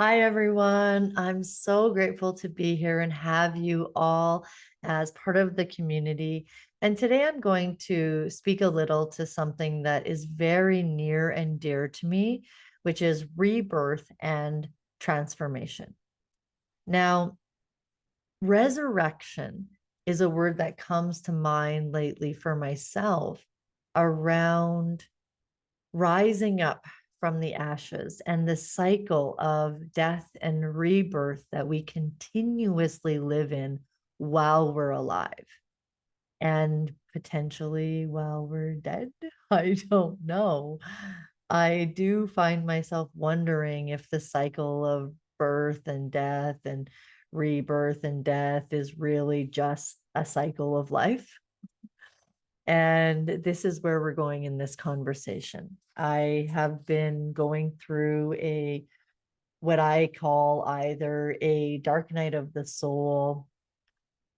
Hi, everyone. I'm so grateful to be here and have you all as part of the community. And today I'm going to speak a little to something that is very near and dear to me, which is rebirth and transformation. Now, resurrection is a word that comes to mind lately for myself around rising up from the ashes and the cycle of death and rebirth that we continuously live in while we're alive and potentially while we're dead. I don't know. I do find myself wondering if the cycle of birth and death and rebirth and death is really just a cycle of life. And this is where we're going in this conversation. I have been going through what I call either a dark night of the soul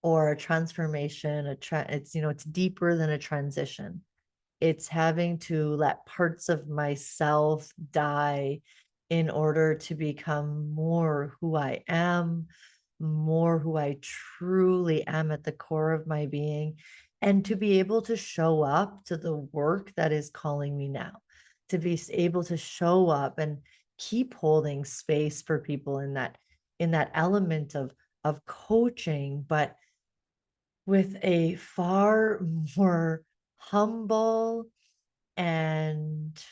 or a transformation, it's deeper than a transition. It's having to let parts of myself die in order to become more who I am, more who I truly am at the core of my being, and to be able to show up to the work that is calling me now, to be able to show up and keep holding space for people in that element of coaching, but with a far more humble and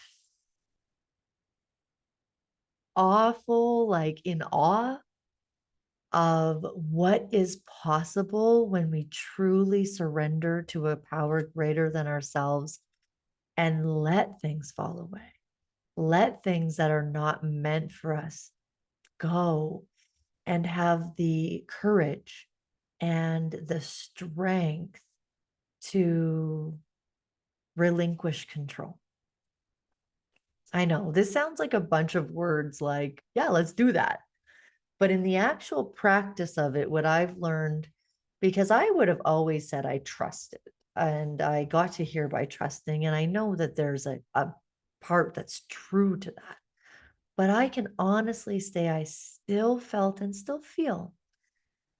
awful, like in awe of what is possible when we truly surrender to a power greater than ourselves and let things fall away. Let things that are not meant for us go and have the courage and the strength to relinquish control. I know this sounds like a bunch of words like, yeah, let's do that. But in the actual practice of it, what I've learned, because I would have always said I trusted, and I got to hear by trusting, and I know that there's a part that's true to that. But I can honestly say I still felt and still feel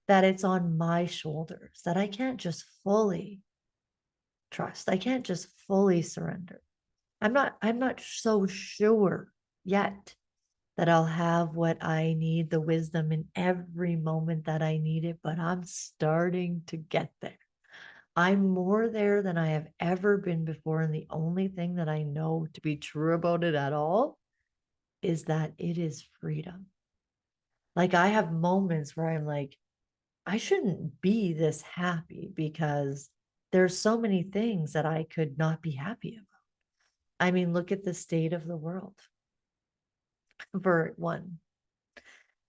that it's on my shoulders, that I can't just fully trust. I can't just fully surrender. I'm not so sure yet that I'll have what I need, the wisdom in every moment that I need it, but I'm starting to get there. I'm more there than I have ever been before. And the only thing that I know to be true about it at all is that it is freedom. Like I have moments where I'm like, I shouldn't be this happy because there's so many things that I could not be happy about. I mean, look at the state of the world for one.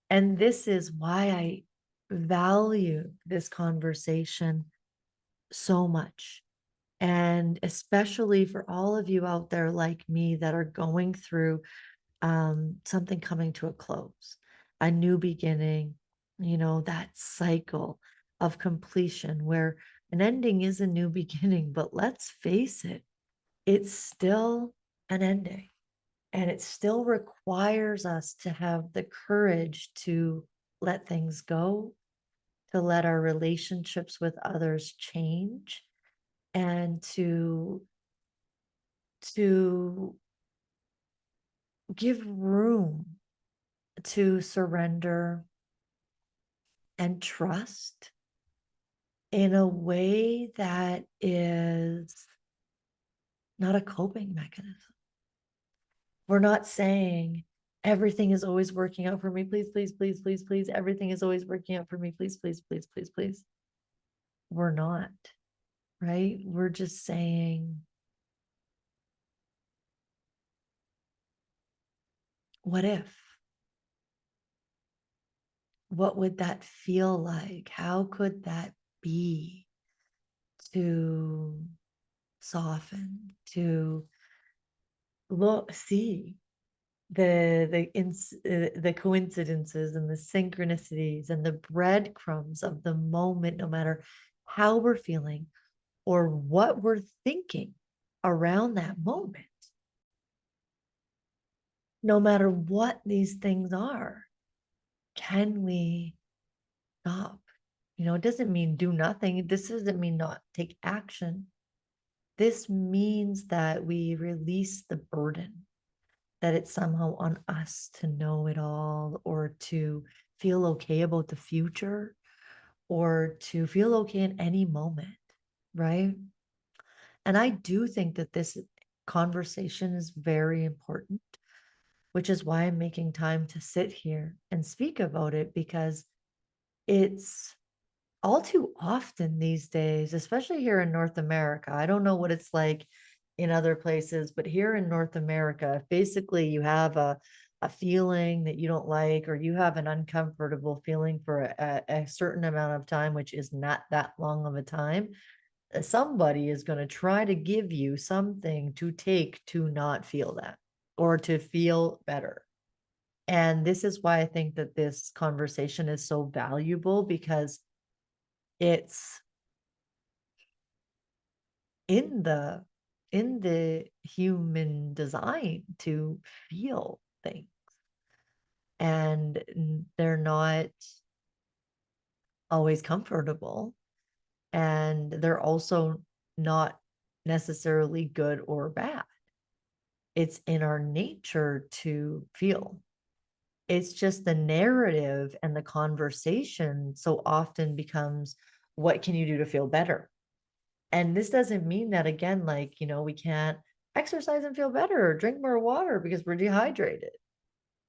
And this is why I value this conversation so much. And especially for all of you out there like me that are going through something coming to a close, a new beginning, that cycle of completion where an ending is a new beginning. But let's face it, it's still an ending. And it still requires us to have the courage to let things go, to let our relationships with others change, and to give room to surrender and trust in a way that is not a coping mechanism. We're not saying everything is always working out for me. Please, please, please, please, please. Everything is always working out for me. Please, please, please, please, please. We're not, right? We're just saying, what if? What would that feel like? How could that be to soften, to see the coincidences and the synchronicities and the breadcrumbs of the moment, no matter how we're feeling or what we're thinking around that moment, no matter what these things are. can we stop? It doesn't mean do nothing. This doesn't mean not take action. This means that we release the burden, that it's somehow on us to know it all or to feel okay about the future or to feel okay in any moment, right? And I do think that this conversation is very important, which is why I'm making time to sit here and speak about it because it's all too often these days, especially here in North America. I don't know what it's like in other places, but here in North America, basically you have a feeling that you don't like, or you have an uncomfortable feeling for a certain amount of time, which is not that long of a time. Somebody is going to try to give you something to take to not feel that or to feel better. And this is why I think that this conversation is so valuable because it's in the human design to feel things, and they're not always comfortable, and they're also not necessarily good or bad. It's in our nature to feel. It's just the narrative and the conversation so often becomes, what can you do to feel better? And this doesn't mean that, again, like, we can't exercise and feel better or drink more water because we're dehydrated.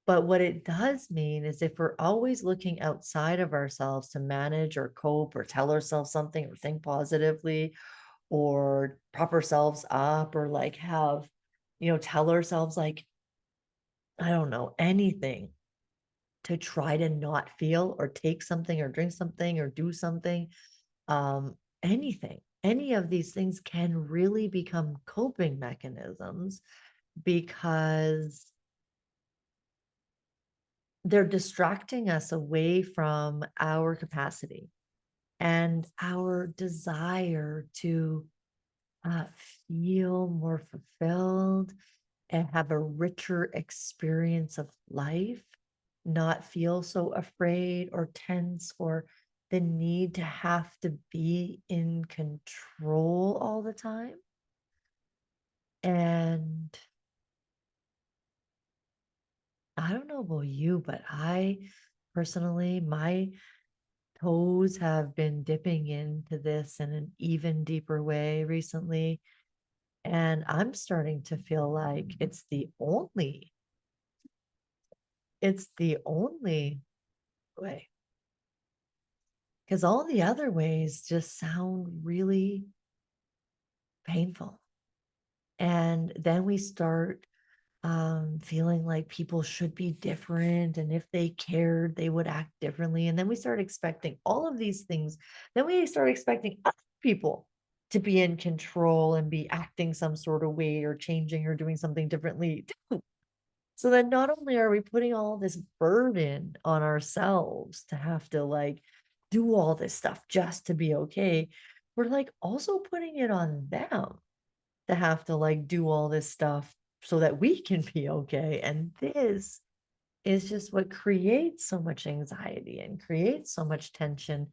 But what it does mean is if we're always looking outside of ourselves to manage or cope or tell ourselves something or think positively or prop ourselves up or like have, tell ourselves like, I don't know, anything to try to not feel or take something or drink something or do something, anything, any of these things can really become coping mechanisms because they're distracting us away from our capacity and our desire to uh, feel more fulfilled and have a richer experience of life, not feel so afraid or tense or the need to have to be in control all the time. And I don't know about you, but I personally, my toes have been dipping into this in an even deeper way recently. And I'm starting to feel like it's the only way. Because all the other ways just sound really painful. And then we start feeling like people should be different. And if they cared, they would act differently. And then we start expecting all of these things. Then we start expecting other people to be in control and be acting some sort of way or changing or doing something differently. So then not only are we putting all this burden on ourselves to have to like do all this stuff just to be okay, we're like also putting it on them to have to like do all this stuff so that we can be okay. And this is just what creates so much anxiety and creates so much tension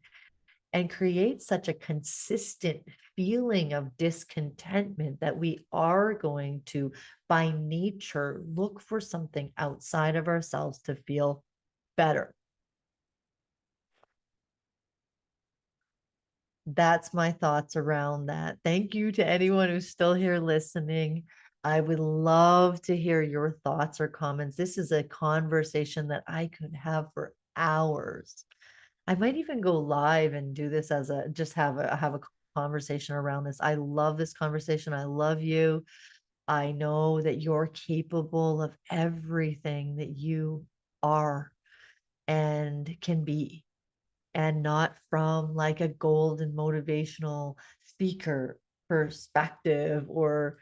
and creates such a consistent feeling of discontentment that we are going to, by nature, look for something outside of ourselves to feel better. That's my thoughts around that. Thank you to anyone who's still here listening. I would love to hear your thoughts or comments. This is a conversation that I could have for hours. I might even go live and do this as a just have a conversation around this. I love this conversation. I love you. I know that you're capable of everything that you are and can be, and not from like a golden motivational speaker perspective or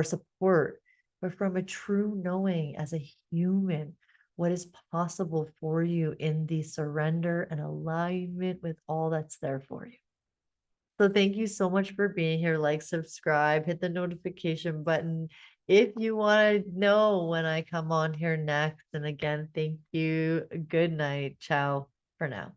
support, but from a true knowing as a human what is possible for you in the surrender and alignment with all that's there for you. So thank you so much for being here. Like, subscribe, hit the notification button if you want to know when I come on here next. And again, thank you. Good night. Ciao for now.